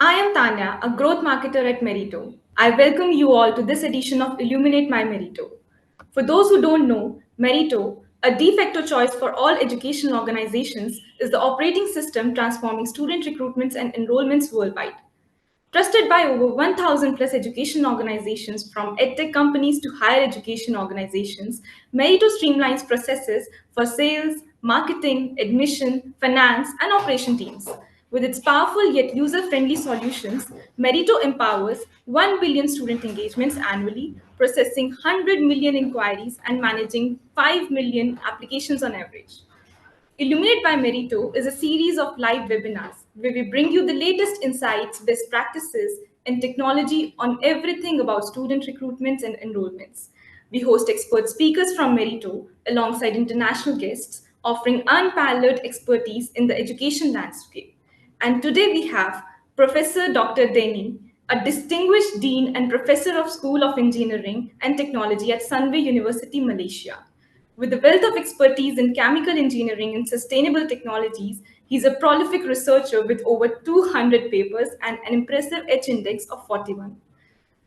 I am Tanya, a growth marketer at Meritto. I welcome you all to this edition of Illuminate My Meritto. For those who don't know, Meritto, a de facto choice for all educational organizations, is the operating system transforming student recruitments and enrollments worldwide. Trusted by over 1,000 plus education organizations, from edtech companies to higher education organizations, Meritto streamlines processes for sales, marketing, admission, finance, and operation teams. With its powerful yet user friendly solutions, Meritto empowers 1 billion student engagements annually, processing 100 million inquiries and managing 5 million applications on average. Illuminate by Meritto is a series of live webinars where we bring you the latest insights, best practices, and technology on everything about student recruitments and enrollments. We host expert speakers from Meritto alongside international guests, offering unparalleled expertise in the education landscape. And today we have Professor Dr. Denny, a distinguished dean and professor of School of Engineering and Technology at Sunway University, Malaysia. With a wealth of expertise in chemical engineering and sustainable technologies, he's a prolific researcher with over 200 papers and an impressive H index of 41.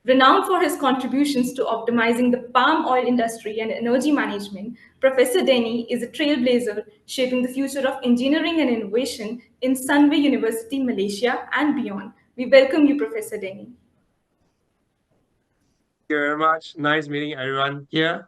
Renowned for his contributions to optimizing the palm oil industry and energy management, Professor Denny is a trailblazer shaping the future of engineering and innovation in Sunway University, Malaysia, and beyond. We welcome you, Professor Denny. Thank you very much. Nice meeting everyone here.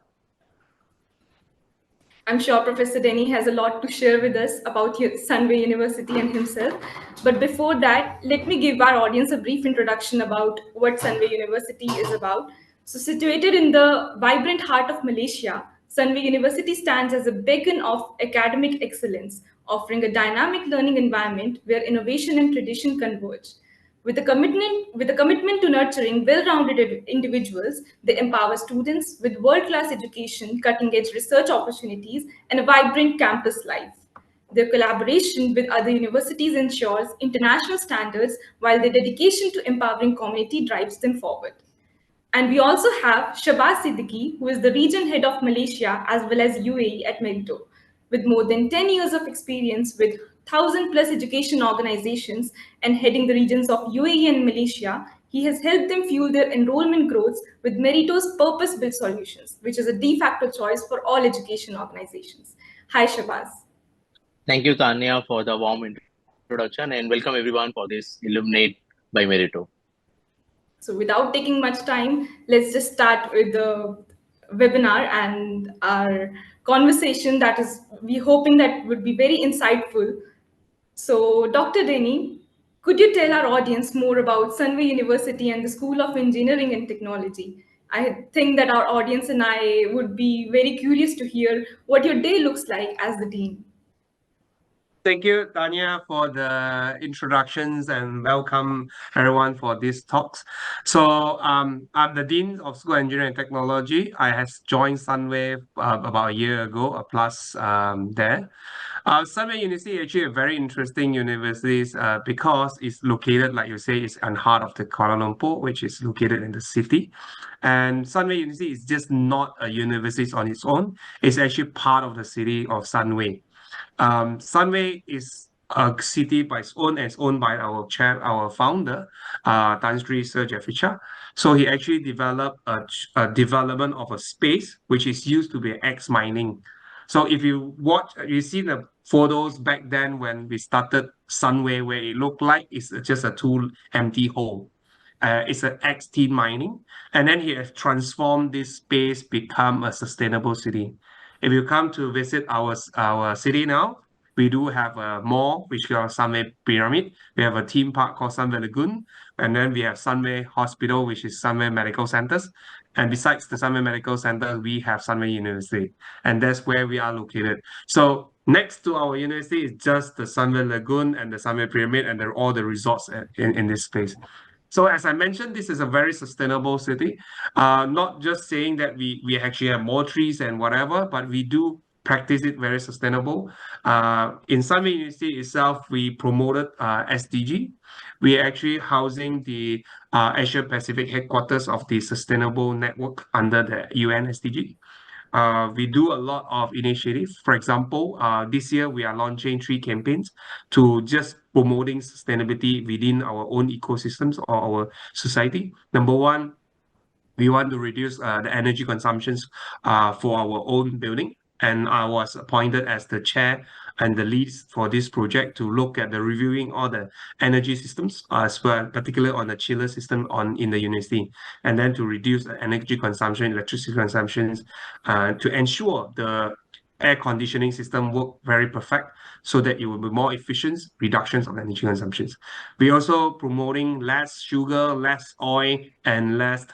I'm sure Professor Denny has a lot to share with us about Sunway University and himself. But before that, let me give our audience a brief introduction about what Sunway University is about. So, situated in the vibrant heart of Malaysia, Sunway University stands as a beacon of academic excellence, offering a dynamic learning environment where innovation and tradition converge. With a commitment to nurturing well-rounded individuals, they empower students with world-class education, cutting-edge research opportunities, and a vibrant campus life. Their collaboration with other universities ensures international standards, while their dedication to empowering community drives them forward. And we also have Shabazz Siddiqui, who is the region head of Malaysia as well as UAE at Meritto. With more than 10 years of experience with 1,000 plus education organizations and heading the regions of UAE and Malaysia, he has helped them fuel their enrollment growth with Meritto's purpose built solutions, which is a de facto choice for all education organizations. Hi, Shabazz. Thank you, Tanya, for the warm introduction, and welcome everyone for this Illuminate by Meritto. So without taking much time, let's just start with the webinar and our conversation that is we hoping that would be very insightful. So Dr. Denny, could you tell our audience more about Sunway University and the School of Engineering and Technology? I think that our audience and I would be very curious to hear what your day looks like as the dean. Thank you, Tanya, for the introductions and welcome everyone for these talks. So I'm the Dean of School of Engineering and Technology. I has joined Sunway about a year ago, plus there. Sunway University is actually a very interesting university because it's located, like you say, it's in the heart of the Kuala Lumpur, which is located in the city. And Sunway University is just not a university on its own. It's actually part of the city of Sunway. Sunway is a city by its own, and it's owned by our founder, Tan Sri Sir Jeffrey Cha. So he actually developed a development of a space which is used to be X mining. So if you see the photos back then when we started Sunway, where it looked like it's just a two empty hole. It's an XT mining, and then he has transformed this space become a sustainable city. If you come to visit our city now, we do have a mall, which we call Sunway Pyramid. We have a theme park called Sunway Lagoon. And then we have Sunway Hospital, which is Sunway Medical Centers. And besides the Sunway Medical Center, we have Sunway University. And that's where we are located. So next to our university is just the Sunway Lagoon and the Sunway Pyramid, and all the resorts in this space. So as I mentioned, this is a very sustainable city. Not just saying that we actually have more trees and whatever, but we do practice it very sustainable. In Sunway University itself, we promoted SDG. We are actually housing the Asia Pacific headquarters of the Sustainable Network under the UN SDG. We do a lot of initiatives. For example, this year we are launching 3 campaigns to just promoting sustainability within our own ecosystems or our society. Number one, we want to reduce the energy consumptions for our own building. And I was appointed as the chair and the lead for this project to look at the reviewing all the energy systems, as well, particularly on the chiller system in the university, and then to reduce the energy consumption, electricity consumptions, to ensure the air conditioning system work very perfect so that it will be more efficient, reductions of energy consumptions. We also promoting less sugar, less oil, and less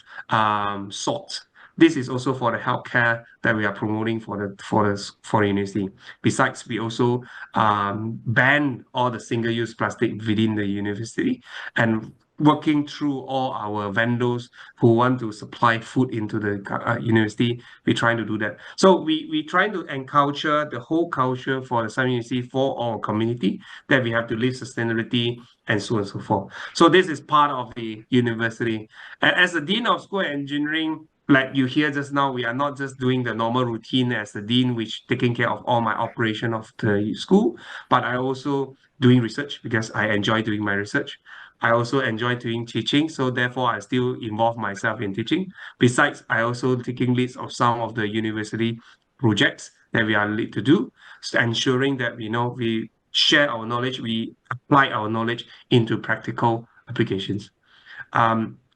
salt. This is also for the healthcare that we are promoting for the university. Besides, we also ban all the single-use plastic within the university and working through all our vendors who want to supply food into the university. We're trying to do that. So we trying to enculture the whole culture for the Sunway University for our community that we have to live sustainability and so on and so forth. So this is part of the university. And as the Dean of School of Engineering, like you hear just now, we are not just doing the normal routine as the dean, which taking care of all my operation of the school, but I also doing research because I enjoy doing my research. I also enjoy doing teaching, so therefore I still involve myself in teaching. Besides, I also taking leads of some of the university projects that we are lead to do, ensuring that we share our knowledge, we apply our knowledge into practical applications.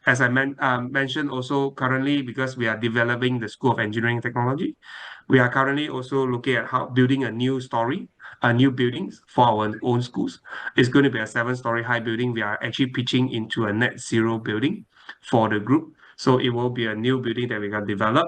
As I mentioned also currently, because we are developing the School of Engineering and Technology, we are currently also looking at how building a new buildings for our own schools. It's going to be a 7-story high building. We are actually pitching into a net zero building for the group. So it will be a new building that we can develop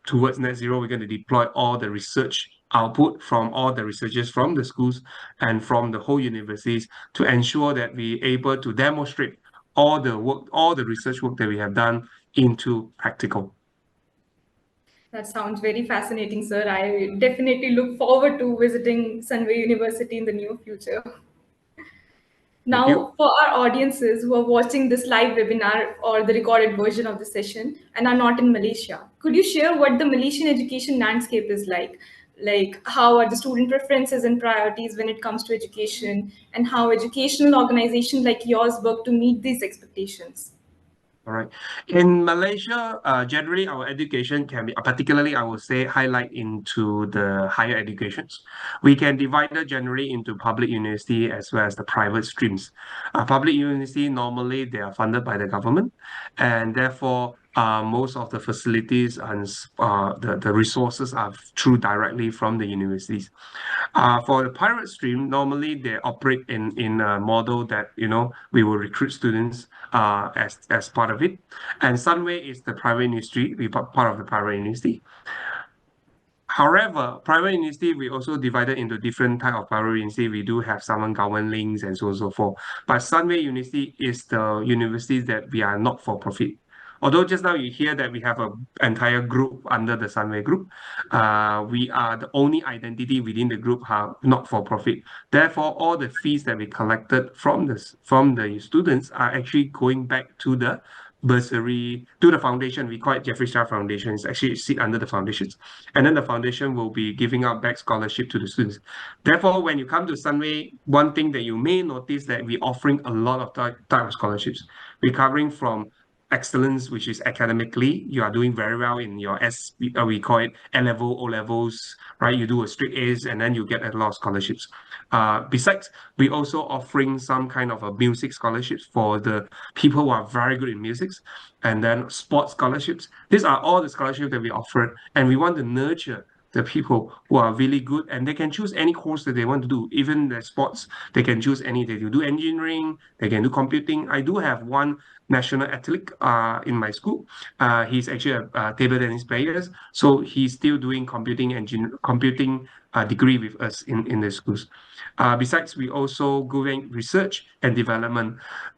towards net zero. We're going to deploy all the research output from all the researchers from the schools and from the whole universities to ensure that we're able to demonstrate all the research work that we have done into practical. That sounds very fascinating, sir. I definitely look forward to visiting Sunway University in the near future. Thank you. Now, for our audiences who are watching this live webinar or the recorded version of the session and are not in Malaysia, could you share what the Malaysian education landscape is like? Like, how are the student preferences and priorities when it comes to education, and how educational organizations like yours work to meet these expectations? All right. In Malaysia, generally our education can be, particularly I would say, highlight into the higher educations. We can divide it generally into public university as well as the private streams. Public university, normally they are funded by the government, and therefore most of the facilities and the resources are through directly from the universities. For the private stream, normally they operate in a model that we will recruit students as part of it. And Sunway is the private university, we part of the private university. However, private university, we also divided into different type of private university. We do have some government links and so on and so forth. But Sunway University is the university that we are not for profit. Although just now you hear that we have an entire group under the Sunway group, we are the only identity within the group not for profit. Therefore, all the fees that we collected from the students are actually going back to the bursary, to the foundation. We call it Jeffrey Star Foundation. It's actually sit under the foundations. And then the foundation will be giving out back scholarship to the students. Therefore, when you come to Sunway, one thing that you may notice that we're offering a lot of type of scholarships. We're covering from excellence, which is academically, you are doing very well in your we call it A-level, O-levels, right? You do a straight A's and then you get a lot of scholarships. Besides, we also offering some kind of a music scholarships for the people who are very good in music, and then sports scholarships. These are all the scholarships that we offer, and we want to nurture the people who are really good, and they can choose any course that they want to do. Even the sports, they can choose any. They can do engineering, they can do computing. I do have one national athlete in my school. He's actually a table tennis player, so he's still doing computing degree with us in the schools. Besides, we also doing research and development.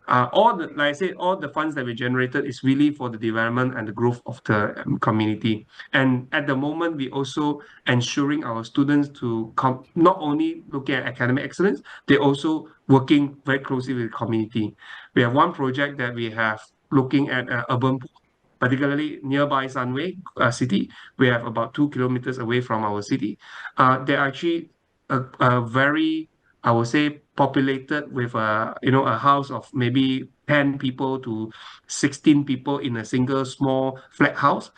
Like I said, all the funds that we generated is really for the development and the growth of the community. And at the moment, we also ensuring our students to not only looking at academic excellence, they're also working very closely with the community. We have one project that we have looking at urban poor. particularly nearby Sunway city. We have about 2 kilometers away from our city. They're actually a very, I would say, populated with a house of maybe 10 people to 16 people in a single small flat house.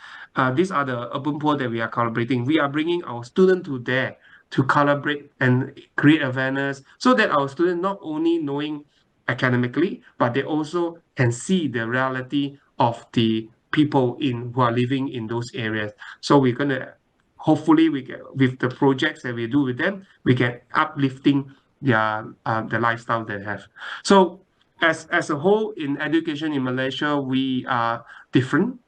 These are the urban poor that we are collaborating. We are bringing our students to there to collaborate and create awareness so that our students not only knowing academically, but they also can see the reality of the people who are living in those areas. So we're gonna hopefully we get with the projects that we do with them, we get uplifting the lifestyle they have. So as a whole in education in Malaysia, we are different,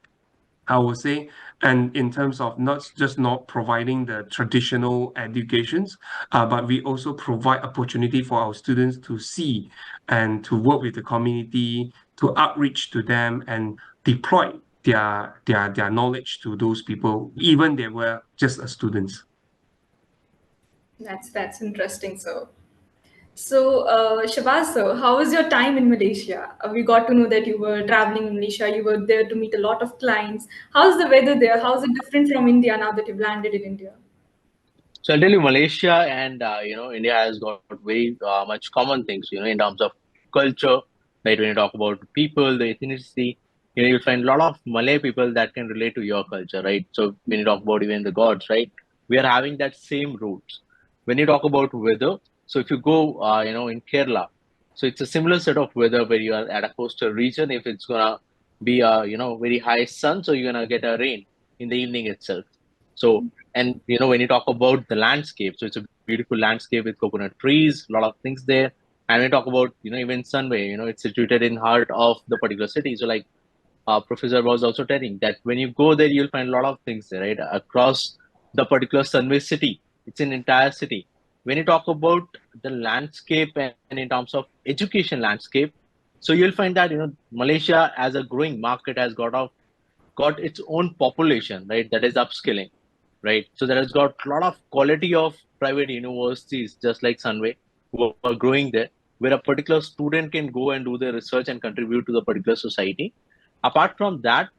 I would say, and in terms of not providing the traditional educations, but we also provide opportunity for our students to see and to work with the community, to outreach to them and deploy their knowledge to those people, even they were just a students. That's interesting. Shabazz, sir, how was your time in Malaysia? We got to know that you were traveling in Malaysia. You were there to meet a lot of clients. How's the weather there? How's it different from India now that you've landed in India? So I'll tell you, Malaysia and India has got very much common things, in terms of culture. Right, when you talk about people, the ethnicity, you'll find a lot of Malay people that can relate to your culture, right? So when you talk about even the gods, right, we are having that same roots. When you talk about weather, so if you go, in Kerala, so it's a similar set of weather where you are at a coastal region. If it's gonna be very high sun, so you're gonna get a rain in the evening itself. So, and when you talk about the landscape, so it's a beautiful landscape with coconut trees, a lot of things there. And when you talk about even Sunway, it's situated in heart of the particular city. So like professor was also telling that when you go there, you'll find a lot of things there, right? Across the particular Sunway city, it's an entire city. When you talk about the landscape and in terms of education landscape, so you'll find that Malaysia as a growing market has got its own population, right? That is upskilling, right? So that has got a lot of quality of private universities, just like Sunway, who are growing there, where a particular student can go and do their research and contribute to the particular society. Apart from that,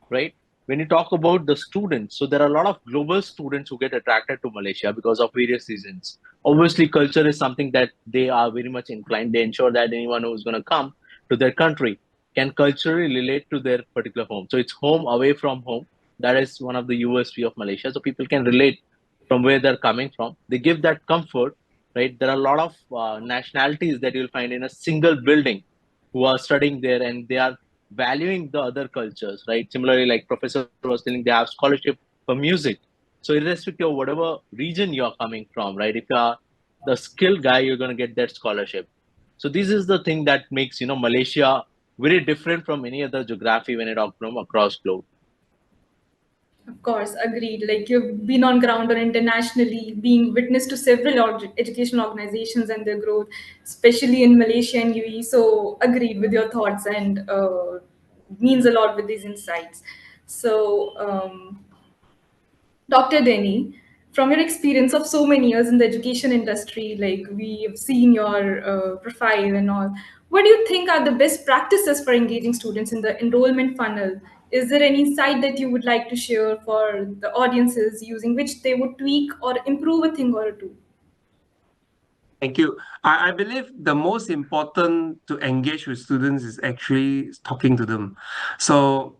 right, when you talk about the students, so there are a lot of global students who get attracted to Malaysia because of various reasons. Obviously, culture is something that they are very much inclined. They ensure that anyone who's going to come to their country can culturally relate to their particular home. So it's home away from home. That is one of the USP of Malaysia. So people can relate from where they're coming from. They give that comfort, right? There are a lot of nationalities that you'll find in a single building who are studying there, and they are valuing the other cultures, right? Similarly, like professor was telling, they have scholarship for music. So irrespective of whatever region you're coming from, right? If you are the skilled guy, you're going to get that scholarship. So this is the thing that makes Malaysia very different from any other geography when it talk from across globe. Of course, agreed. Like you've been on ground or internationally, being witness to several educational organizations and their growth, especially in Malaysia and UAE. So, agreed with your thoughts and means a lot with these insights. Dr. Denny, from your experience of so many years in the education industry, like we have seen your profile and all, what do you think are the best practices for engaging students in the enrollment funnel? Is there any site that you would like to share for the audiences using which they would tweak or improve a thing or two? Thank you. I believe the most important to engage with students is actually talking to them. So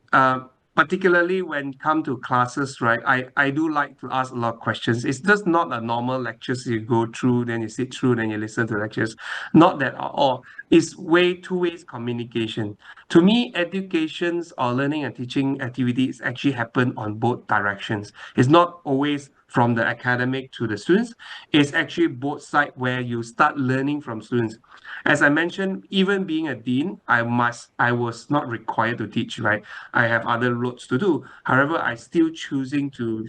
particularly when come to classes, right, I do like to ask a lot of questions. It's just not a normal lectures you go through, then you sit through, then you listen to lectures. Not that at all. It's two ways communication. To me, educations or learning and teaching activities actually happen on both directions. It's not always from the academic to the students. It's actually both sides where you start learning from students. As I mentioned, even being a dean, I was not required to teach, right? I have other roles to do. However, I still choosing to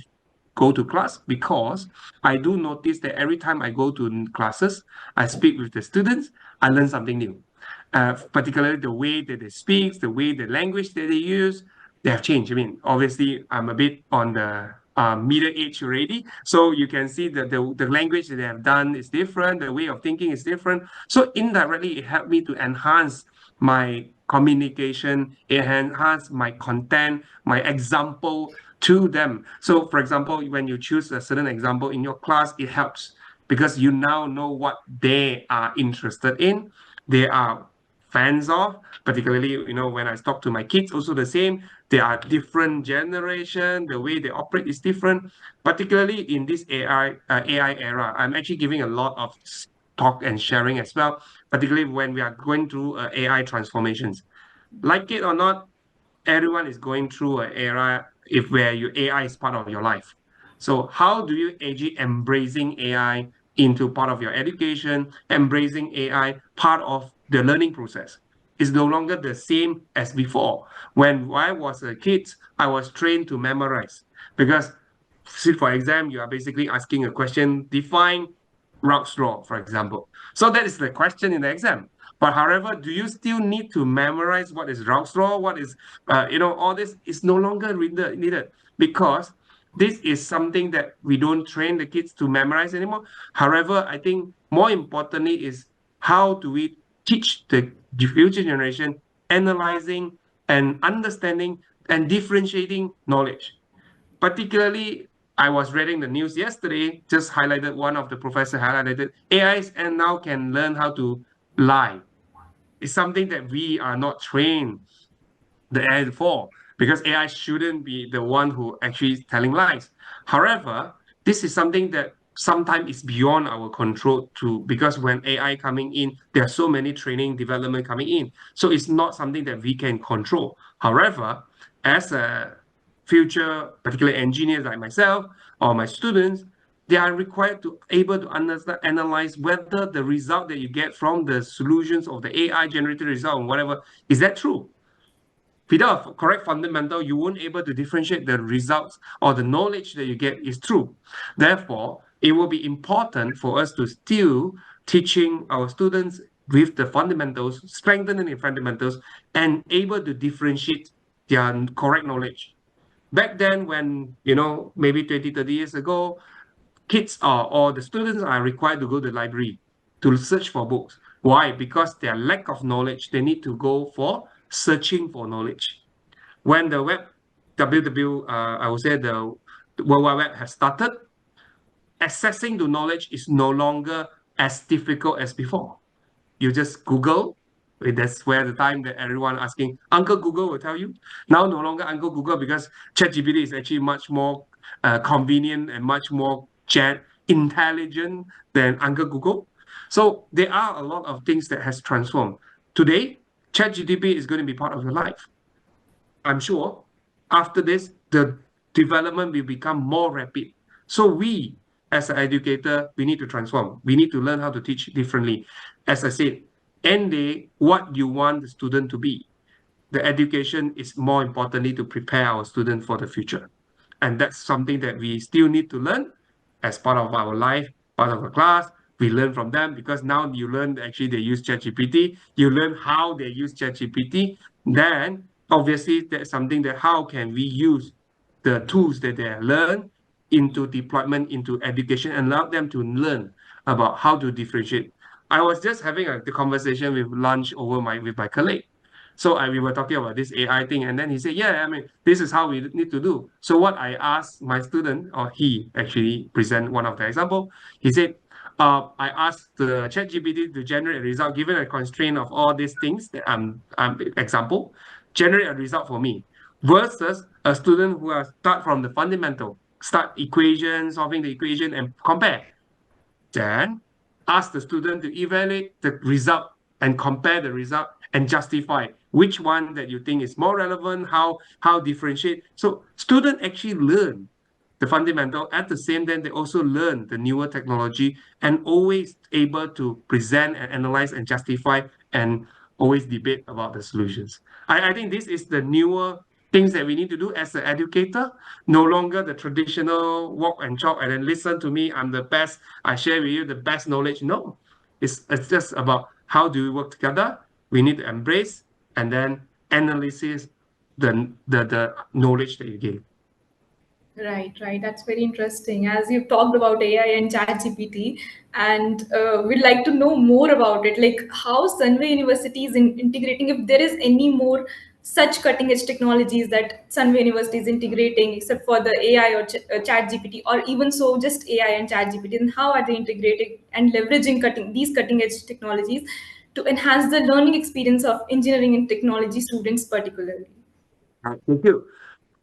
go to class because I do notice that every time I go to classes, I speak with the students, I learn something new. Particularly the way that they speak, the way the language that they use, they have changed. I mean, obviously, I'm a bit on the middle age already, so you can see that the language that they have done is different, the way of thinking is different. So indirectly, it helped me to enhance my communication, it enhances my content, my example to them. So for example, when you choose a certain example in your class, it helps because you now know what they are interested in, they are fans of, particularly, when I talk to my kids, also the same. They are different generation, the way they operate is different, particularly in this AI era. I'm actually giving a lot of talk and sharing as well, particularly when we are going through AI transformations. Like it or not, everyone is going through an era where your AI is part of your life. So how do you actually embracing AI into part of your education, embracing AI part of the learning process? It's no longer the same as before. When I was a kid, I was trained to memorize because, see, for exam, you are basically asking a question, define Routes law, for example. So that is the question in the exam. But however, do you still need to memorize what is Routes law? What is, all this is no longer needed because this is something that we don't train the kids to memorize anymore. However, I think more importantly is how do we teach the future generation analyzing and understanding and differentiating knowledge. Particularly, I was reading the news yesterday, just highlighted one of the professor highlighted AI and now can learn how to lie. It's something that we are not trained the AI for because AI shouldn't be the one who actually is telling lies. However, this is something that sometimes is beyond our control too, because when AI coming in, there are so many training development coming in. So it's not something that we can control. However, as a future, particularly engineers like myself or my students, they are required to able to understand, analyze whether the result that you get from the solutions of the AI generated result or whatever, is that true? Without a correct fundamental, you won't able to differentiate the results or the knowledge that you get is true. Therefore, it will be important for us to still teaching our students with the fundamentals, strengthening the fundamentals, and able to differentiate their correct knowledge. Back then, when, maybe 20, 30 years ago, kids or the students are required to go to the library to search for books. Why? Because their lack of knowledge, they need to go for searching for knowledge. When the I would say the World Wide Web has started, accessing to knowledge is no longer as difficult as before. You just Google. That's where the time that everyone asking, Uncle Google will tell you. Now no longer Uncle Google because ChatGPT is actually much more convenient and much more intelligent than Uncle Google. So there are a lot of things that has transformed. Today, ChatGPT is going to be part of your life. I'm sure after this, the development will become more rapid. So we, as an educator, we need to transform. We need to learn how to teach differently. As I said, end day, what you want the student to be. The education is more importantly to prepare our student for the future. And that's something that we still need to learn as part of our life, part of a class. We learn from them because now you learn actually they use ChatGPT. You learn how they use ChatGPT. Then obviously that's something that how can we use the tools that they learn into deployment, into education, and allow them to learn about how to differentiate. I was just having the conversation with lunch with my colleague. So we were talking about this AI thing, and then he said, yeah, I mean, this is how we need to do. So what I asked my student, or he actually present one of the example, he said, I asked the ChatGPT to generate a result, given a constraint of all these things that example, generate a result for me, versus a student who has start from the fundamental, start equation, solving the equation and compare. Then ask the student to evaluate the result and compare the result and justify which one that you think is more relevant, how differentiate. So students actually learn the fundamental. At the same time, they also learn the newer technology and always able to present and analyze and justify and always debate about the solutions. I think this is the newer things that we need to do as an educator, no longer the traditional walk and talk and then listen to me, I'm the best, I share with you the best knowledge. No, it's just about how do we work together. We need to embrace and then analysis the knowledge that you gain. Right, right. That's very interesting. As you've talked about AI and ChatGPT, and we'd like to know more about it, like how Sunway University is integrating, if there is any more such cutting edge technologies that Sunway University is integrating, except for the AI or ChatGPT, or even so just AI and ChatGPT, and how are they integrating and leveraging these cutting edge technologies to enhance the learning experience of engineering and technology students particularly? Thank you.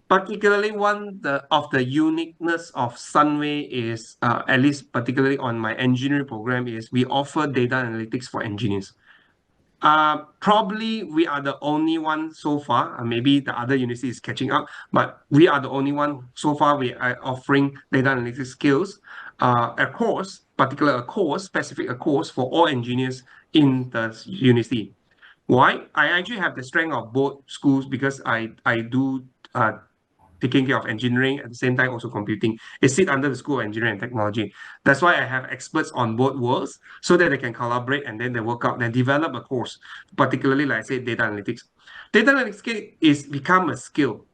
Particularly of the uniqueness of Sunway is, at least particularly on my engineering program, is we offer data analytics for engineers. Probably we are the only one so far, maybe the other university is catching up, but we are the only one so far we are offering data analytics skills, a course, specific course for all engineers in the university. Why? I actually have the strength of both schools because I do taking care of engineering at the same time also computing. It sits under the School of Engineering and Technology. That's why I have experts on both worlds so that they can collaborate and then they work out and develop a course, particularly like I said, data analytics. Data analytics is become a skill.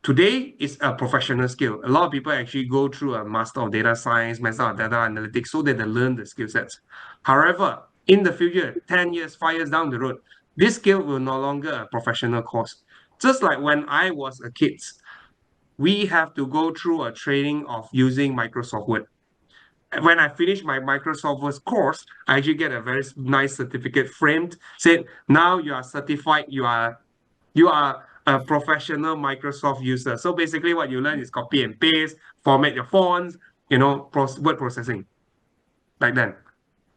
Today is a professional skill. A lot of people actually go through a Master of Data Science, Master of Data Analytics so that they learn the skill sets. However, in the future, 10 years, 5 years down the road, this skill will no longer a professional course. Just like when I was a kid, we have to go through a training of using Microsoft Word. When I finish my Microsoft Word course, I actually get a very nice certificate framed, said, now you are certified, you are a professional Microsoft user. So basically what you learn is copy and paste, format your fonts, word processing, like then.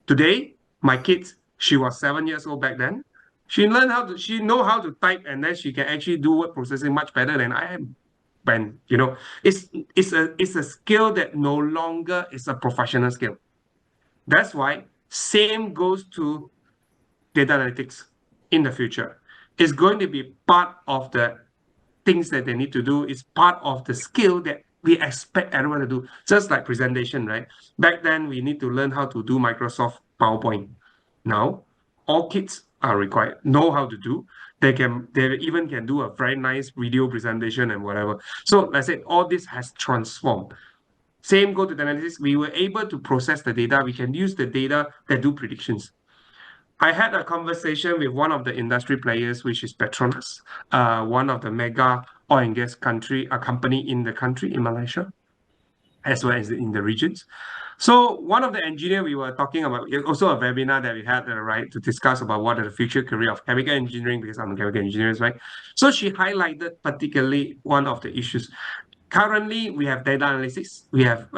Today, my kids, she was 7 years old back then. She know how to type, and then she can actually do word processing much better than I am. And it's a skill that no longer is a professional skill. That's why same goes to data analytics in the future. It's going to be part of the things that they need to do. It's part of the skill that we expect everyone to do. Just like presentation, right? Back then, we need to learn how to do Microsoft PowerPoint. Now, all kids are required, know how to do. They even can do a very nice video presentation and whatever. So, like I said, all this has transformed. Same go to the analytics. We were able to process the data. We can use the data that do predictions. I had a conversation with one of the industry players, which is Petronas, one of the mega oil and gas company in the country, in Malaysia, as well as in the regions. So one of the engineer we were talking about, also a webinar that we had, right, to discuss about what are the future career of chemical engineering, because I'm a chemical engineer, right? So she highlighted particularly one of the issues. Currently, we have data analytics, we have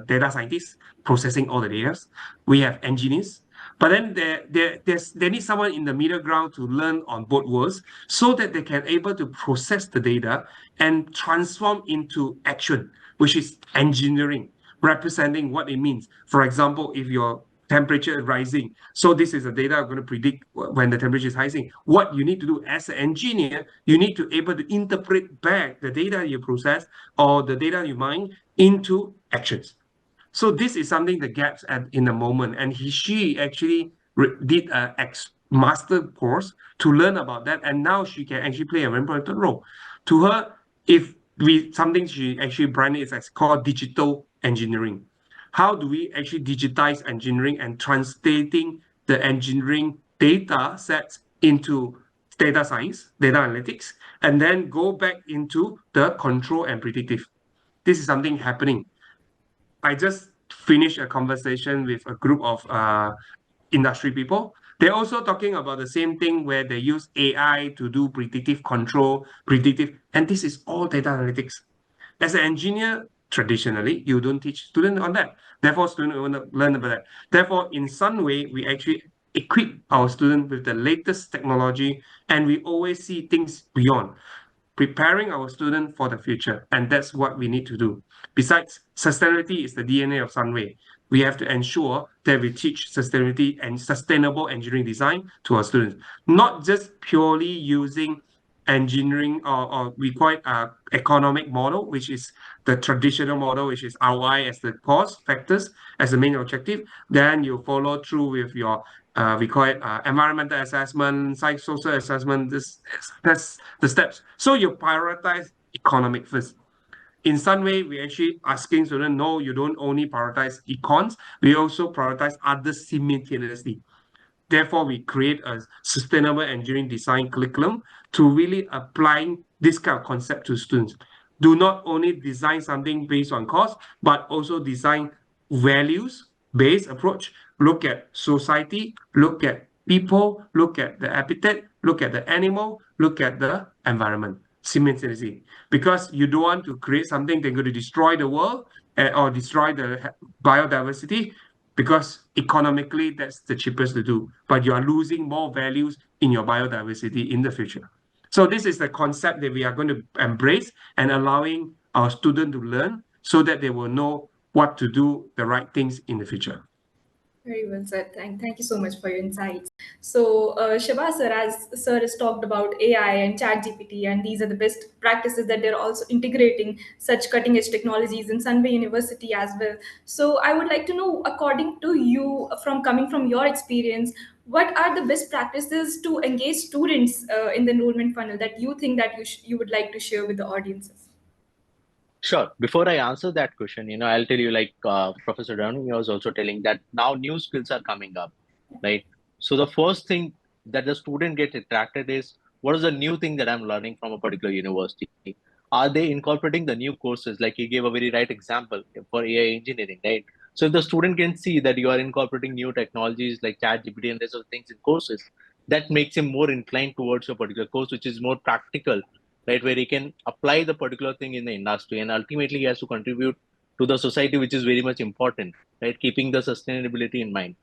data scientists processing all the data, we have engineers, but then they need someone in the middle ground to learn on both worlds so that they can able to process the data and transform into action, which is engineering, representing what it means. For example, if your temperature is rising, so this is the data I'm going to predict when the temperature is rising. What you need to do as an engineer, you need to able to interpret back the data you process or the data you mine into actions. So this is something that gaps in the moment, and she actually did a master course to learn about that, and now she can actually play a very important role. To her, if something she actually branded is called digital engineering. How do we actually digitize engineering and translating the engineering data sets into data science, data analytics, and then go back into the control and predictive? This is something happening. I just finished a conversation with a group of industry people. They're also talking about the same thing where they use AI to do predictive control, and this is all data analytics. As an engineer, traditionally, you don't teach students on that. Therefore, students want to learn about that. Therefore, in Sunway, we actually equip our students with the latest technology, and we always see things beyond, preparing our students for the future. And that's what we need to do. Besides, sustainability is the DNA of Sunway. We have to ensure that we teach sustainability and sustainable engineering design to our students, not just purely using engineering or we call it economic model, which is the traditional model, which is ROI as the cost factors as the main objective. Then you follow through with your we call it environmental assessment, psychosocial assessment. That's the steps. So you prioritize economic first. In Sunway, we're actually asking students, no, you don't only prioritize econs, we also prioritize others simultaneously. Therefore, we create a sustainable engineering design curriculum to really applying this kind of concept to students. Do not only design something based on cost, but also design values-based approach. Look at society, look at people, look at the habitat, look at the animal, look at the environment simultaneously. Because you don't want to create something that's going to destroy the world or destroy the biodiversity, because economically that's the cheapest to do, but you are losing more values in your biodiversity in the future. So this is the concept that we are going to embrace and allowing our students to learn so that they will know what to do, the right things in the future. Very well said. Thank you so much for your insights. So, Shaba sir, as sir has talked about AI and ChatGPT, and these are the best practices that they're also integrating such cutting edge technologies in Sunway University as well. So, I would like to know, according to you, from coming from your experience, what are the best practices to engage students in the enrollment funnel that you think that you would like to share with the audiences? Sure. Before I answer that question, I'll tell you, like Professor Denny was also telling that now new skills are coming up, right? So the first thing that the student gets attracted is, what is the new thing that I'm learning from a particular university? Are they incorporating the new courses? Like you gave a very right example for AI engineering, right? So if the student can see that you are incorporating new technologies like ChatGPT and these other things in courses, that makes him more inclined towards a particular course, which is more practical, right, where he can apply the particular thing in the industry, and ultimately he has to contribute to the society, which is very much important, right, keeping the sustainability in mind.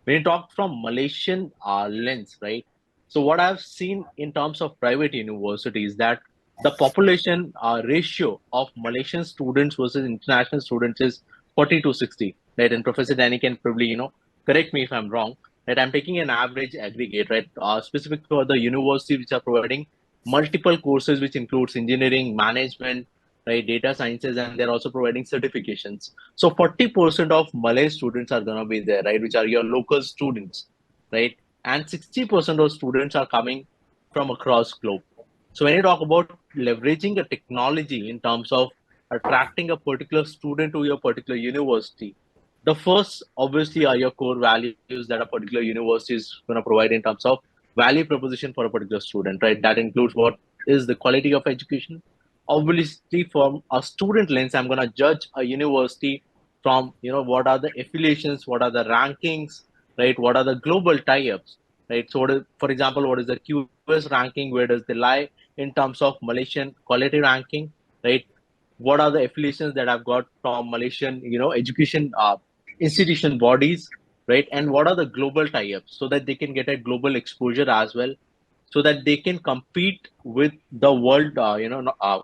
When you talk from Malaysian lens, right, so what I've seen in terms of private universities, that the population ratio of Malaysian students versus international students is 40 to 60, right? And Professor Danny can probably correct me if I'm wrong, right? I'm taking an average aggregate, right, specific for the university which are providing multiple courses, which includes engineering, management, right, data sciences, and they're also providing certifications. So 40% of Malay students are going to be there, right, which are your local students, right? And 60% of students are coming from across globe. So when you talk about leveraging a technology in terms of attracting a particular student to your particular university, the first obviously are your core values that a particular university is going to provide in terms of value proposition for a particular student, right? That includes what is the quality of education. Obviously, from a student lens, I'm going to judge a university from what are the affiliations, what are the rankings, right? What are the global tie-ups, right? So, for example, what is the QS ranking? Where does they lie in terms of Malaysian quality ranking, right? What are the affiliations that I've got from Malaysian, education institution bodies, right? And what are the global tie-ups so that they can get a global exposure as well, so that they can compete with the world,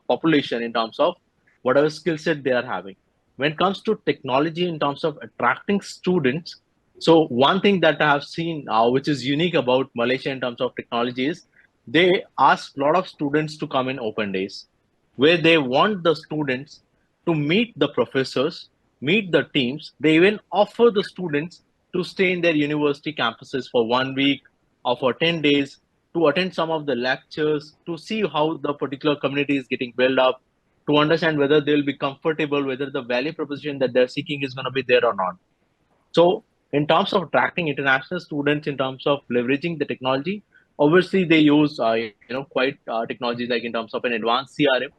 population in terms of whatever skill set they are having. When it comes to technology in terms of attracting students, so one thing that I have seen, which is unique about Malaysia in terms of technology, is they ask a lot of students to come in open days, where they want the students to meet the professors, meet the teams. They even offer the students to stay in their university campuses for 1 week or for 10 days to attend some of the lectures, to see how the particular community is getting built up, to understand whether they'll be comfortable, whether the value proposition that they're seeking is going to be there or not. So, in terms of attracting international students, in terms of leveraging the technology, obviously they use quite technologies like in terms of an advanced CRM,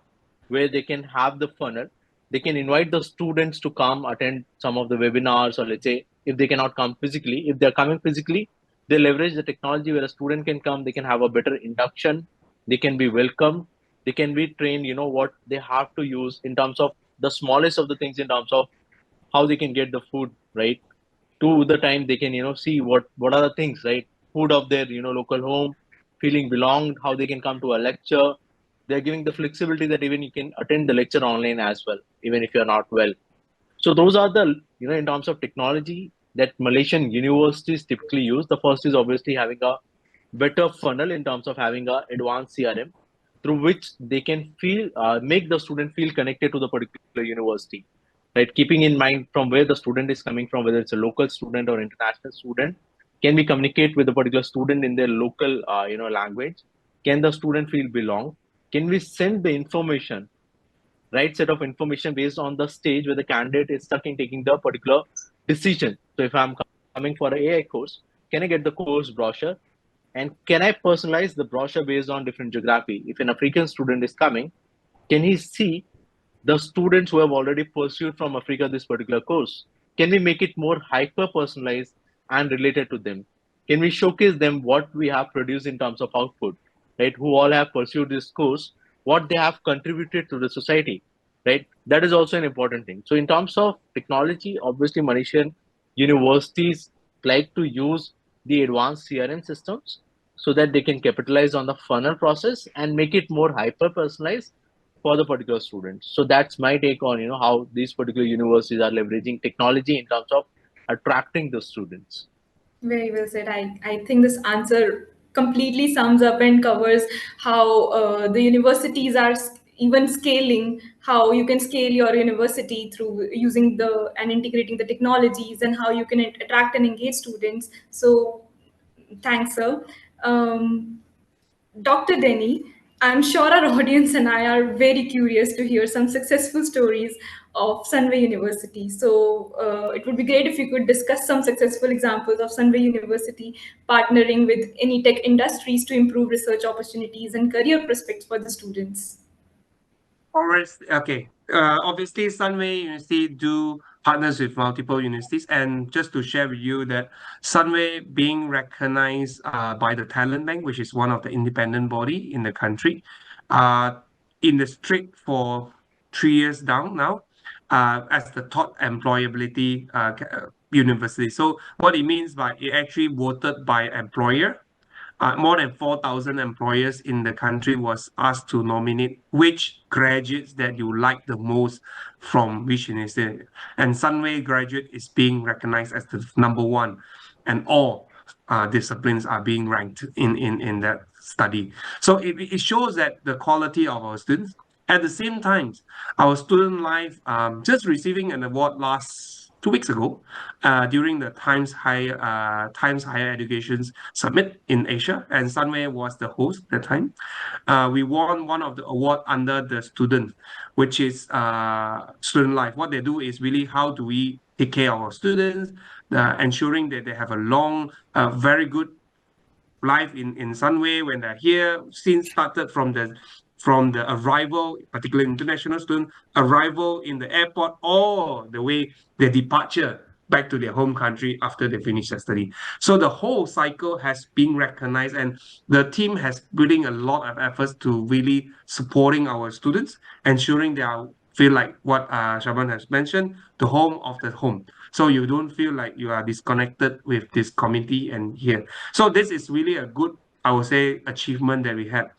where they can have the funnel. They can invite the students to come attend some of the webinars, or let's say if they cannot come physically, if they're coming physically, they leverage the technology where a student can come, they can have a better induction, they can be welcomed, they can be trained, what they have to use in terms of the smallest of the things, in terms of how they can get the food, right? To the time they can, see what are the things, right? Food of their, local home, feeling belonged, how they can come to a lecture. They're giving the flexibility that even you can attend the lecture online as well, even if you're not well. So those are the, in terms of technology that Malaysian universities typically use. The first is obviously having a better funnel in terms of having a advanced CRM through which they can make the student feel connected to the particular university, right? Keeping in mind from where the student is coming from, whether it's a local student or international student, can we communicate with the particular student in their local, language? Can the student feel belong? Can we send the information right set of information based on the stage where the candidate is stuck in taking the particular decision. So if I'm coming for an AI course, can I get the course brochure? And can I personalize the brochure based on different geography? If an African student is coming, can he see the students who have already pursued from Africa this particular course? Can we make it more hyper personalized and related to them? Can we showcase them what we have produced in terms of output, right? Who all have pursued this course, what they have contributed to the society, right? That is also an important thing. So, in terms of technology, obviously, Malaysian universities like to use the advanced CRM systems so that they can capitalize on the funnel process and make it more hyper personalized for the particular student. So that's my take on how these particular universities are leveraging technology in terms of attracting the students. Very well said. I think this answer completely sums up and covers how the universities are even scaling, how you can scale your university through using the and integrating the technologies, and how you can attract and engage students. So thanks, sir. Dr. Denny, I'm sure our audience and I are very curious to hear some successful stories of Sunway University. So it would be great if you could discuss some successful examples of Sunway University partnering with any tech industries to improve research opportunities and career prospects for the students. Alright, okay. Obviously, Sunway University do partners with multiple universities, and just to share with you that Sunway being recognized by the Talent Bank, which is one of the independent body in the country, in the streak for 3 years down now, as the top employability university. So what it means by it actually voted by employer. More than 4,000 employers in the country was asked to nominate which graduates that you like the most from which university. And Sunway graduate is being recognized as the number one, and all disciplines are being ranked in that study. So it shows that the quality of our students. At the same time, our student life, just receiving an award last 2 weeks ago, during the Times Higher Education's Summit in Asia, and Sunway was the host at the time. We won one of the award under the student, which is student life. What they do is really how do we take care of our students, ensuring that they have a long, very good life in Sunway when they're here, since started from the arrival, particularly international student arrival in the airport, all the way their departure back to their home country after they finish their study. So the whole cycle has been recognized, and the team has putting a lot of efforts to really supporting our students, ensuring they are feel like what Shaban has mentioned, the home of the home. So you don't feel like you are disconnected with this community and here. So this is really a good, I would say, achievement that we had.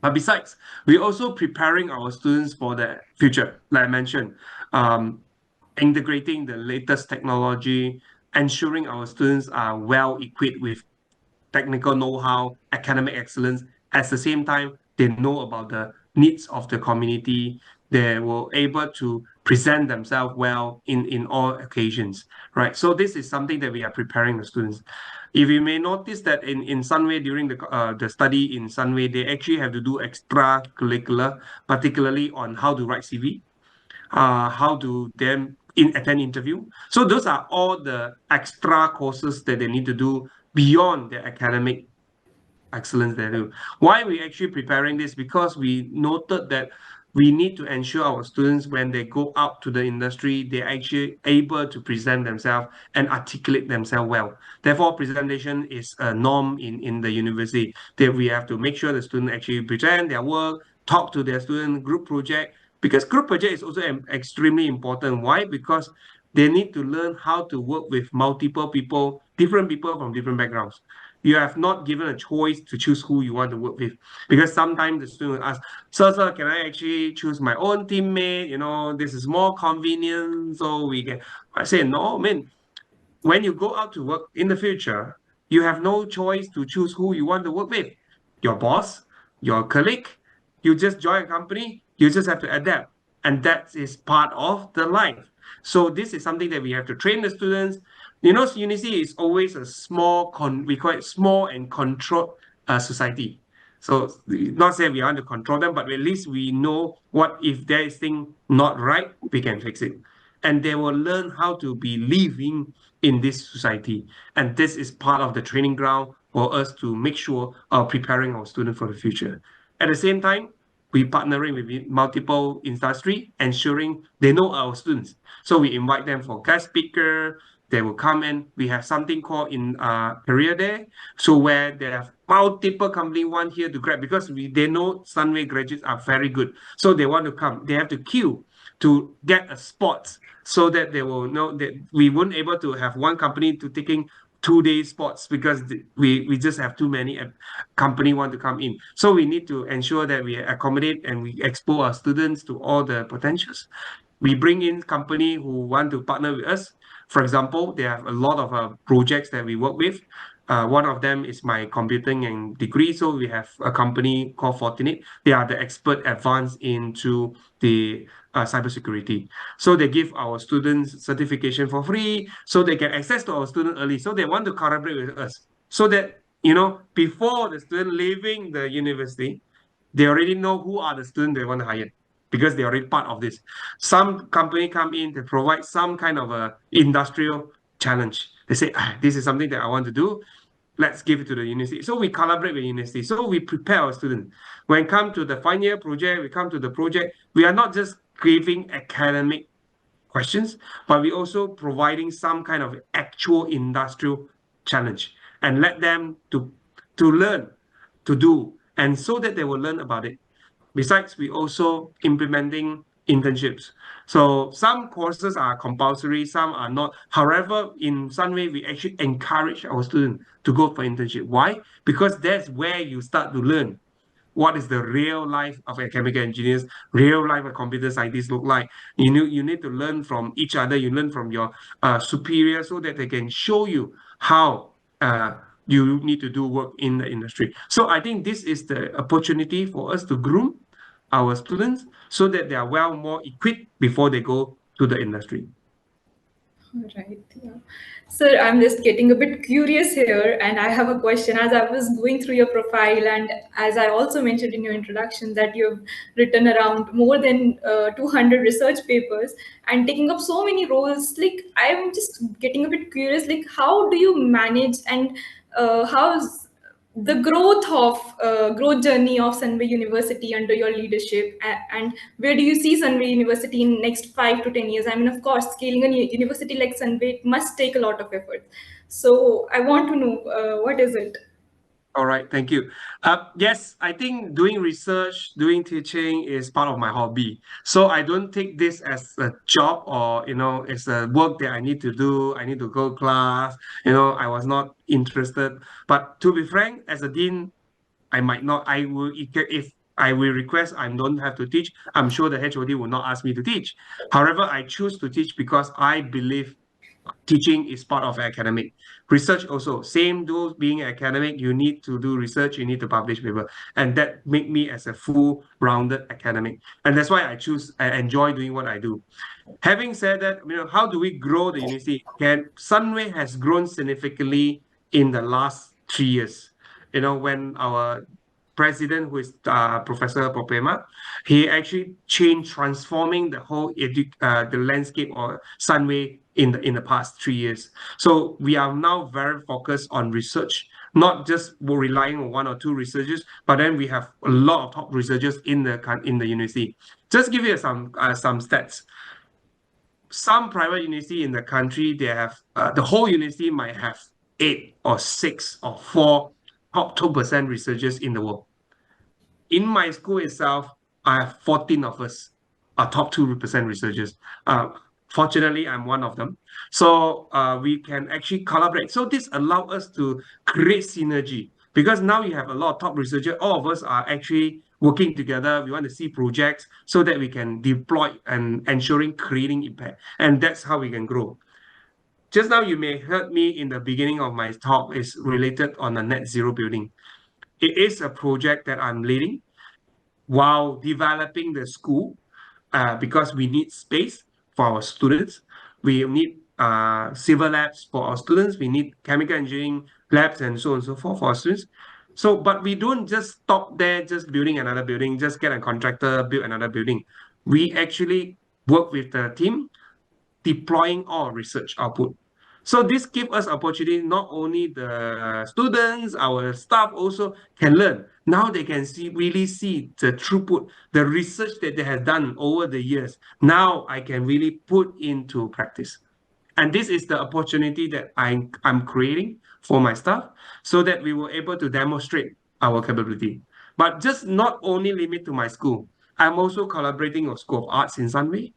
But besides, we're also preparing our students for the future, like I mentioned, integrating the latest technology, ensuring our students are well equipped with technical know-how, academic excellence. At the same time, they know about the needs of the community. They were able to present themselves well in all occasions, right? So this is something that we are preparing the students. If you may notice that in Sunway, during the study in Sunway, they actually have to do extracurricular, particularly on how to write CV, how to then attend interview. So those are all the extra courses that they need to do beyond their academic excellence they do. Why we actually preparing this? Because we noted that we need to ensure our students, when they go out to the industry, they're actually able to present themselves and articulate themselves well. Therefore, presentation is a norm in the university, that we have to make sure the student actually present their work, talk to their student, group project, because group project is also extremely important. Why? Because they need to learn how to work with multiple people, different people from different backgrounds. You have not given a choice to choose who you want to work with, because sometimes the student will ask, sir, can I actually choose my own teammate? This is more convenient, so we can. I say, no, man. When you go out to work in the future, you have no choice to choose who you want to work with. Your boss, your colleague, you just join a company, you just have to adapt. And that is part of the life. So this is something that we have to train the students. University is always a small, we call it small and controlled society. So not say we want to control them, but at least we know what if there is thing not right, we can fix it. And they will learn how to be living in this society. And this is part of the training ground for us to make sure preparing our students for the future. At the same time, we partnering with multiple industry, ensuring they know our students. So we invite them for guest speaker. They will come in. We have something called in career day, so where they have multiple company want here to grab because they know Sunway graduates are very good, so they want to come. They have to queue to get a spot so that they will know that we weren't able to have one company to taking 2 day spots because we just have too many company want to come in. So we need to ensure that we accommodate and we expose our students to all the potentials. We bring in company who want to partner with us. For example, they have a lot of projects that we work with. One of them is my computing and degree. So we have a company called Fortinet. They are the expert advanced into the cybersecurity. So they give our students certification for free, so they get access to our student early. So they want to collaborate with us, so that before the student leaving the university, they already know who are the students they want to hire because they're already part of this. Some company come in to provide some kind of a industrial challenge. They say, this is something that I want to do. Let's give it to the university. So we collaborate with university. So we prepare our students. When it comes to the final year project, we come to the project, we are not just giving academic questions, but we also providing some kind of actual industrial challenge and let them to learn, to do, and so that they will learn about it. Besides, we also implementing internships. So some courses are compulsory, some are not. However, in Sunway, we actually encourage our students to go for internship. Why? Because that's where you start to learn what is the real life of a chemical engineers, real life of computer scientists look like. You need to learn from each other. You learn from your superior so that they can show you how you need to do work in the industry. So I think this is the opportunity for us to groom our students so that they are more equipped before they go to the industry. Right. Yeah. Sir, I'm just getting a bit curious here, and I have a question. As I was going through your profile, and as I also mentioned in your introduction, that you've written around more than 200 research papers and taking up so many roles, like I'm just getting a bit curious, like how do you manage and how's the growth journey of Sunway University under your leadership, and where do you see Sunway University in next 5 to 10 years? I mean, of course, scaling a university like Sunway must take a lot of effort. So I want to know what is it? All right, thank you. Yes, I think doing research, doing teaching is part of my hobby. So I don't take this as a job or, it's a work that I need to do. I need to go class. I was not interested. But to be frank, as a dean, I might not, I will, if I will request, I don't have to teach. I'm sure the HOD will not ask me to teach. However, I choose to teach because I believe teaching is part of academic. Research also, same though being academic, you need to do research, you need to publish paper. And that make me as a full rounded academic. And that's why I enjoy doing what I do. Having said that, how do we grow the university? Sunway has grown significantly in the last 3 years. When our president, who is Professor Popema, he actually transforming the whole the landscape of Sunway in the past 3 years. So we are now very focused on research, not just relying on one or two researchers, but then we have a lot of top researchers in the university. Just give you some stats. Some private university in the country, they have the whole university might have 8 or 6 or 4 top 2% researchers in the world. In my school itself, I have 14 of us are top 2% researchers. Fortunately, I'm one of them. So we can actually collaborate. So this allows us to create synergy because now you have a lot of top researchers. All of us are actually working together. We want to see projects so that we can deploy and ensuring creating impact. And that's how we can grow. Just now, you may heard me in the beginning of my talk is related on the net zero building. It is a project that I'm leading while developing the school because we need space for our students. We need civil labs for our students. We need chemical engineering labs and so on and so forth for our students. So, but we don't just stop there, just building another building, just get a contractor, build another building. We actually work with the team, deploying all research output. So this gives us opportunity, not only the students, our staff also can learn. Now they can really see the throughput, the research that they have done over the years. Now I can really put into practice. And this is the opportunity that I'm creating for my staff so that we were able to demonstrate our capability. But just not only limit to my school, I'm also collaborating with School of Arts in Sunway,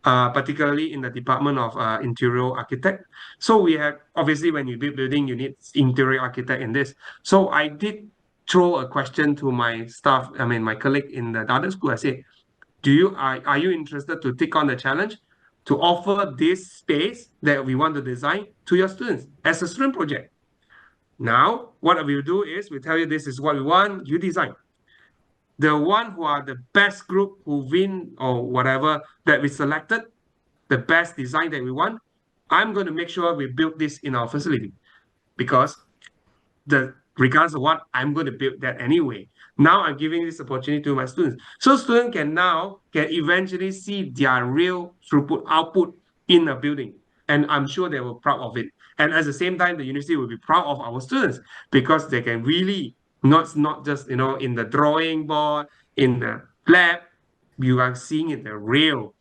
particularly in the Department of Interior Architect. So we have, obviously, when you build building, you need interior architect in this. So I did throw a question to my staff, my colleague in the other school. I said, are you interested to take on the challenge to offer this space that we want to design to your students as a student project? Now, what we will do is we tell you this is what we want, you design. The one who are the best group who win or whatever that we selected, the best design that we want, I'm going to make sure we build this in our facility because regardless of what, I'm going to build that anyway. Now I'm giving this opportunity to my students. So students can eventually see their real throughput output in a building. And I'm sure they were proud of it. And at the same time, the university will be proud of our students because they can really not just in the drawing board, in the lab, you are seeing it the real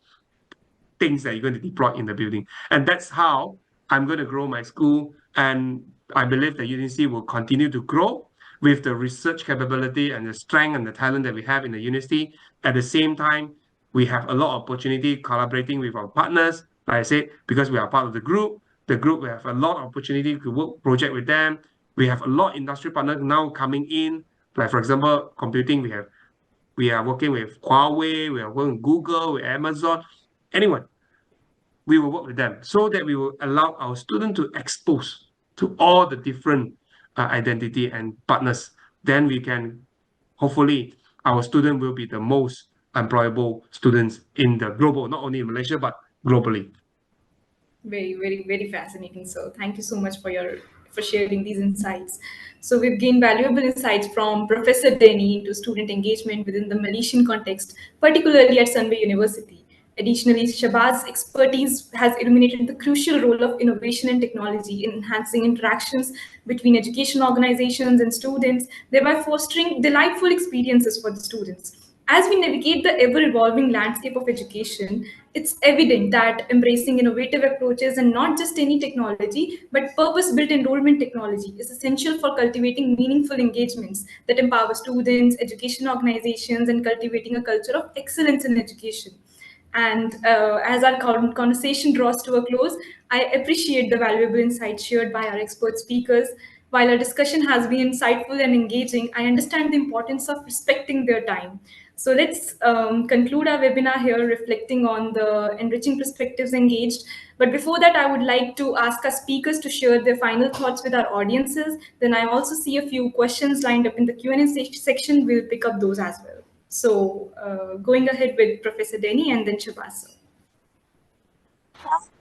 things that you're going to deploy in the building. And that's how I'm going to grow my school. And I believe the university will continue to grow with the research capability and the strength and the talent that we have in the university. At the same time, we have a lot of opportunity collaborating with our partners. Like I said, because we are part of the group we have a lot of opportunity to work project with them. We have a lot of industry partners now coming in. Like for example, computing, we are working with Huawei, we are working with Google, with Amazon, anyone. We will work with them so that we will allow our students to expose to all the different identity and partners. Then we can, hopefully, our student will be the most employable students in the global, not only in Malaysia, but globally. Very, very, very fascinating. So thank you so much for sharing these insights. So we've gained valuable insights from Professor Denny into student engagement within the Malaysian context, particularly at Sunway University. Additionally, Shabaz's expertise has illuminated the crucial role of innovation and technology in enhancing interactions between education organizations and students, thereby fostering delightful experiences for the students. As we navigate the ever evolving landscape of education, it's evident that embracing innovative approaches and not just any technology, but purpose built enrollment technology is essential for cultivating meaningful engagements that empower students, education organizations, and cultivating a culture of excellence in education. And as our conversation draws to a close, I appreciate the valuable insights shared by our expert speakers. While our discussion has been insightful and engaging, I understand the importance of respecting their time. So let's conclude our webinar here, reflecting on the enriching perspectives engaged. But before that, I would like to ask our speakers to share their final thoughts with our audiences. Then I also see a few questions lined up in the Q&A section. We'll pick up those as well. So going ahead with Professor Denny and then Shabasa.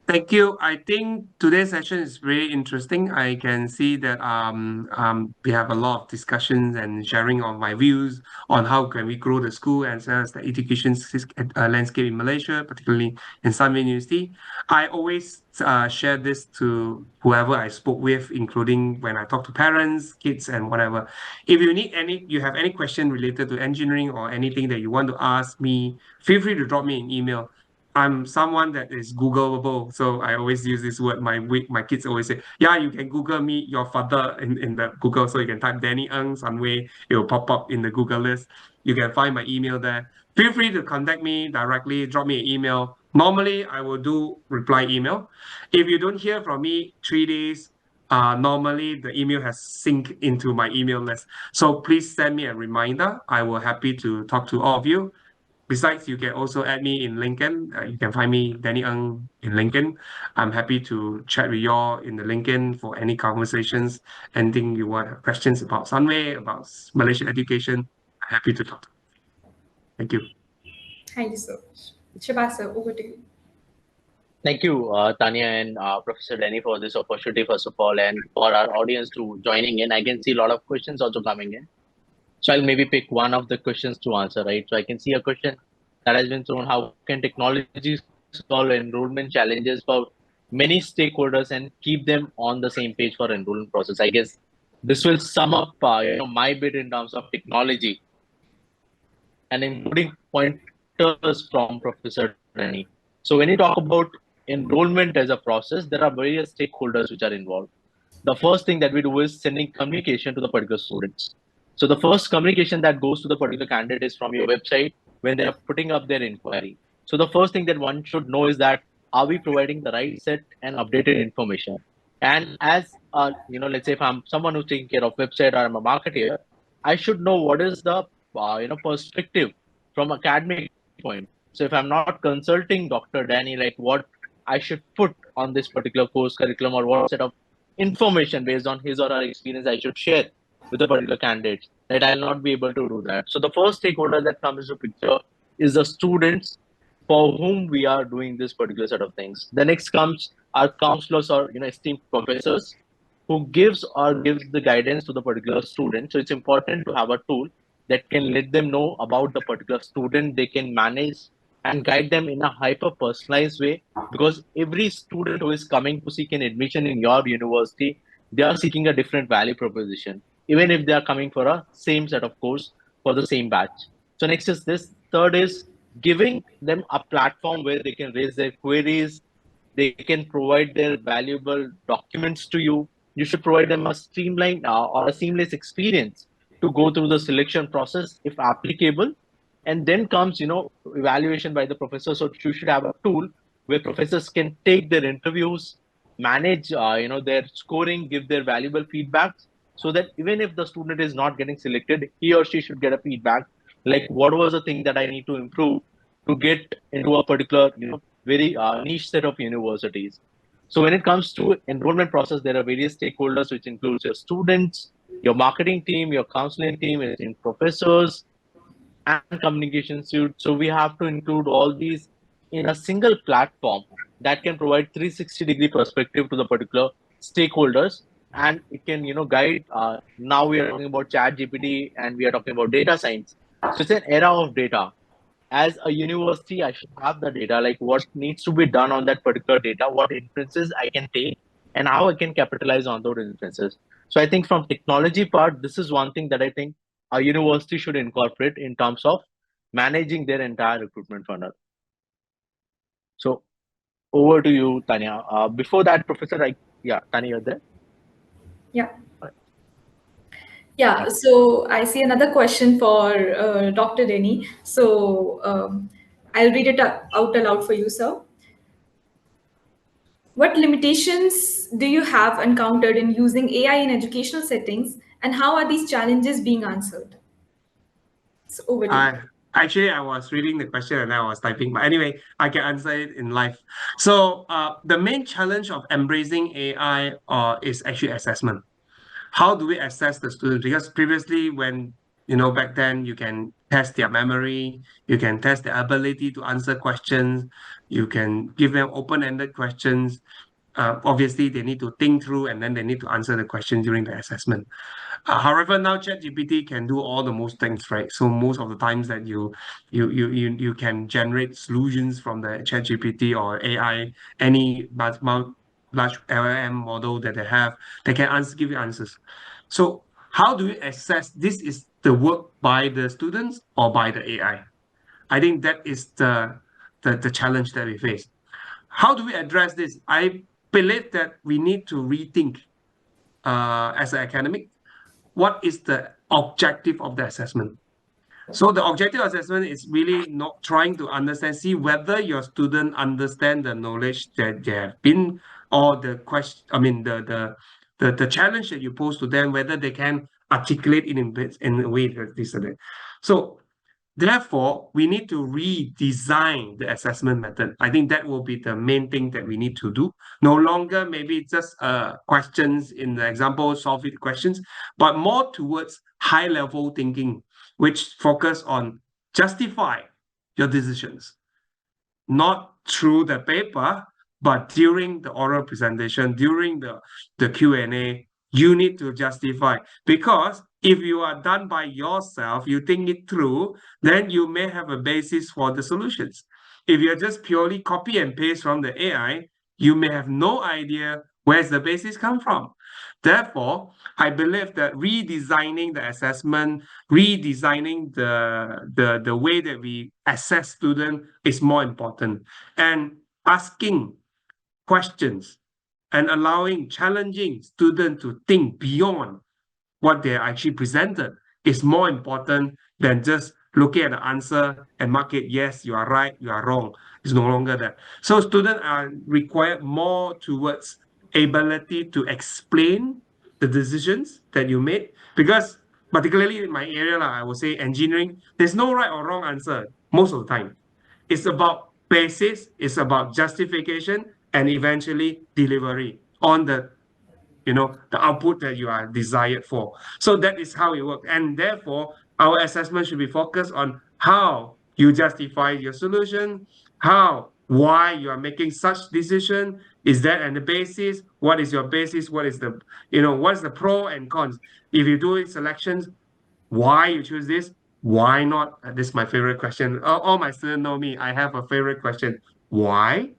Thank you. I think today's session is very interesting. I can see that we have a lot of discussions and sharing of my views on how can we grow the school as well as the education landscape in Malaysia, particularly in Sunway University. I always share this to whoever I spoke with, including when I talk to parents, kids, and whatever. If you have any question related to engineering or anything that you want to ask me, feel free to drop me an email. I'm someone that is Googleable, so I always use this word. My kids always say, "Yeah, you can Google me, your father in the Google." So you can type Denny Ng Sunway, it will pop up in the Google list. You can find my email there. Feel free to contact me directly. Drop me an email. Normally, I will do reply email. If you don't hear from me 3 days, normally the email has synced into my email list. So please send me a reminder. I will happy to talk to all of you. Besides, you can also add me in LinkedIn. You can find me, Denny Ng, in LinkedIn. I'm happy to chat with y'all in the LinkedIn for any conversations, anything you want, questions about Sunway, about Malaysian education. I'm happy to talk. Thank you. Thank you so much. Shabasa, over to you. Thank you, Tanya and Professor Denny, for this opportunity, first of all, and for our audience to joining in. I can see a lot of questions also coming in. So I'll maybe pick one of the questions to answer, right? So I can see a question that has been thrown: how can technology solve enrollment challenges for many stakeholders and keep them on the same page for enrollment process? I guess this will sum up, my bit in terms of technology and including pointers from Professor Denny. So when you talk about enrollment as a process, there are various stakeholders which are involved. The first thing that we do is sending communication to the particular students. So the first communication that goes to the particular candidate is from your website when they are putting up their inquiry. So the first thing that one should know is that, are we providing the right set and updated information? And as let's say if I'm someone who's taking care of website or I'm a marketer, I should know what is the perspective from academic point. So if I'm not consulting Dr. Danny, like what I should put on this particular course curriculum, or what set of information based on his or her experience I should share with the particular candidates, that I'll not be able to do that. So the first stakeholder that comes into picture is the students for whom we are doing this particular set of things. The next comes our counselors or esteemed professors who gives the guidance to the particular student. So it's important to have a tool that can let them know about the particular student. They can manage and guide them in a hyper personalized way, because every student who is coming to seek an admission in your university, they are seeking a different value proposition, even if they are coming for a same set of course for the same batch. So next is this. Third is giving them a platform where they can raise their queries, they can provide their valuable documents to you. You should provide them a streamlined or a seamless experience to go through the selection process if applicable. And then comes evaluation by the professor. So you should have a tool where professors can take their interviews, manage their scoring, give their valuable feedback, so that even if the student is not getting selected, he or she should get a feedback like what was the thing that I need to improve to get into a particular very niche set of universities. So when it comes to enrollment process, there are various stakeholders, which includes your students, your marketing team, your counseling team, and professors, and communication suite. So we have to include all these in a single platform that can provide 360-degree perspective to the particular stakeholders, and it can guide. Now we are talking about Chat GPT and we are talking about data science. So it's an era of data. As a university, I should have the data, like what needs to be done on that particular data, what inferences I can take, and how I can capitalize on those inferences. So I think from technology part, this is one thing that I think a university should incorporate in terms of managing their entire recruitment funnel. So over to you, Tanya. Before that, Professor, Tanya, you're there? Yeah. Yeah, so I see another question for Dr. Denny. So I'll read it out aloud for you, sir. What limitations do you have encountered in using AI in educational settings, and how are these challenges being answered? So over to you. Actually, I was reading the question and I was typing, but anyway, I can answer it in live. So the main challenge of embracing AI is actually assessment. How do we assess the students? Because previously, when back then, you can test their memory, you can test their ability to answer questions, you can give them open-ended questions. Obviously, they need to think through and then they need to answer the question during the assessment. However, now ChatGPT can do all the most things, right? So most of the times that you can generate solutions from the ChatGPT or AI, any large LLM model that they have, they can give you answers. So how do we assess this is the work by the students or by the AI? I think that is the challenge that we face. How do we address this? I believe that we need to rethink as an academic, what is the objective of the assessment? So the objective assessment is really not trying to understand, see whether your student understand the knowledge that they have been, or the question, I mean the challenge that you pose to them, whether they can articulate it in a way that this and that. So therefore, we need to redesign the assessment method. I think that will be the main thing that we need to do. No longer maybe just questions in the example, solve it questions, but more towards high-level thinking, which focus on justify your decisions, not through the paper, but during the oral presentation, during the Q&A, you need to justify. Because if you are done by yourself, you think it through, then you may have a basis for the solutions. If you're just purely copy and paste from the AI, you may have no idea where's the basis come from. Therefore, I believe that redesigning the assessment, redesigning the way that we assess students is more important. And asking questions and allowing challenging students to think beyond what they are actually presented is more important than just looking at the answer and mark it, yes, you are right, you are wrong. It's no longer that. So students are required more towards ability to explain the decisions that you made, because particularly in my area, I would say engineering, there's no right or wrong answer most of the time. It's about basis, it's about justification, and eventually delivery on the the output that you are desired for. So that is how it works. And therefore, our assessment should be focused on how you justify your solution, why you are making such decision. Is that on the basis? What is your basis? What is the, what's the pro and cons? If you do selections, why you choose this? Why not? This is my favorite question. All my students know me. I have a favorite question. Why?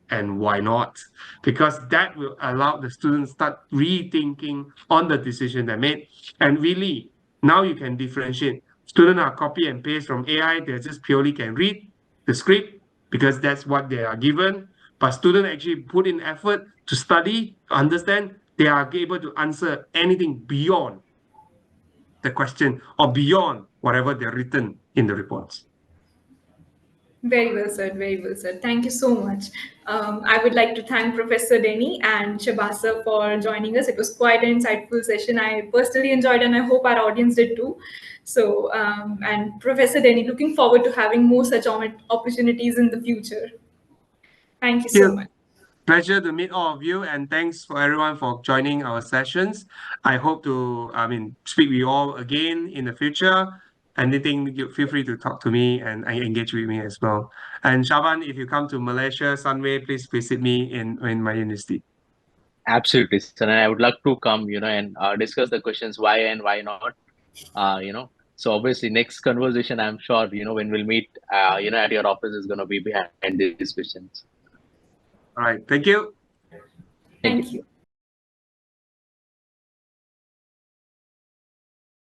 And why not? Because that will allow the students start rethinking on the decision they made. And really, now you can differentiate. Students are copy and paste from AI. They just purely can read the script because that's what they are given. But students actually put in effort to study, understand. They are able to answer anything beyond the question or beyond whatever they're written in the reports. Very well said, very well said. Thank you so much. I would like to thank Professor Denny and Shabasa for joining us. It was quite an insightful session. I personally enjoyed and I hope our audience did too. So, and Professor Denny, looking forward to having more such opportunities in the future. Thank you so much. Pleasure to meet all of you, and thanks for everyone for joining our sessions. I hope to, speak with you all again in the future. Anything, you feel free to talk to me and engage with me as well. And Shaban, if you come to Malaysia, Sunway, please visit me in my university. Absolutely, sir. And I would love to come, and discuss the questions why and why not. So obviously next conversation, I'm sure, when we'll meet, at your office is going to be behind these questions. All right. Thank you. Thank you. Thank you.